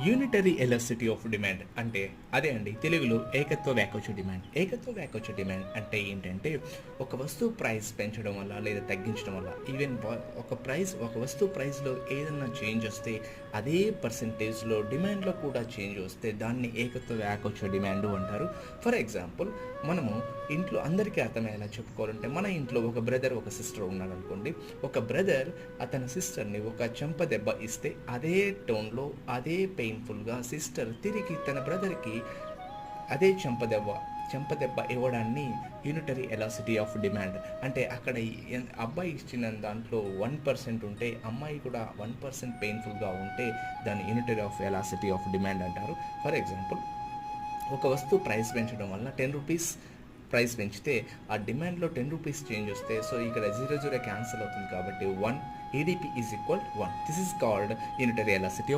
Unitary elasticity of demand అంటే అదే అండి, తెలుగులో ఏకత్వ వ్యాకోచ డిమాండ్. ఏకత్వ వ్యాకోచ డిమాండ్ అంటే ఏంటంటే, ఒక వస్తువు ప్రైస్ పెంచడం వల్ల లేదా తగ్గించడం వల్ల, ఈవెన్ ఒక వస్తువు ప్రైస్లో ఏదైనా చేంజ్ వస్తే అదే పర్సంటేజ్లో డిమాండ్లో కూడా చేంజ్ వస్తే దాన్ని ఏకత్వ వ్యాకోచ డిమాండ్ అంటారు. ఫర్ ఎగ్జాంపుల్, మనము ఇంట్లో అందరికీ అర్థమయ్యేలా చెప్పుకోవాలంటే, మన ఇంట్లో ఒక బ్రదర్ ఒక సిస్టర్ ఉన్నాడు అనుకోండి. ఒక బ్రదర్ అతని సిస్టర్ని ఒక చెంప దెబ్బ ఇస్తే అదే టోన్లో అదే పెయిన్ఫుల్గా సిస్టర్ తిరిగి తన బ్రదర్కి అదే చెంపదెబ్బ ఇవ్వడాన్ని యూనిటరీ ఎలాసిటీ ఆఫ్ డిమాండ్ అంటే, అక్కడ అబ్బాయి ఇచ్చిన దాంట్లో 1% ఉంటే అమ్మాయి కూడా 1% పెయిన్ఫుల్గా ఉంటే దాన్ని unitary of elasticity of demand అంటారు. ఫర్ ఎగ్జాంపుల్, ఒక వస్తువు ప్రైస్ పెంచడం వల్ల 10 రూపీస్ ప్రైస్ పెంచితే ఆ డిమాండ్లో 10 రూపీస్ చేంజ్ వస్తే, సో ఇక్కడ 0 క్యాన్సిల్ అవుతుంది కాబట్టి 1 ADP is equal 1. This is called unitary elasticity of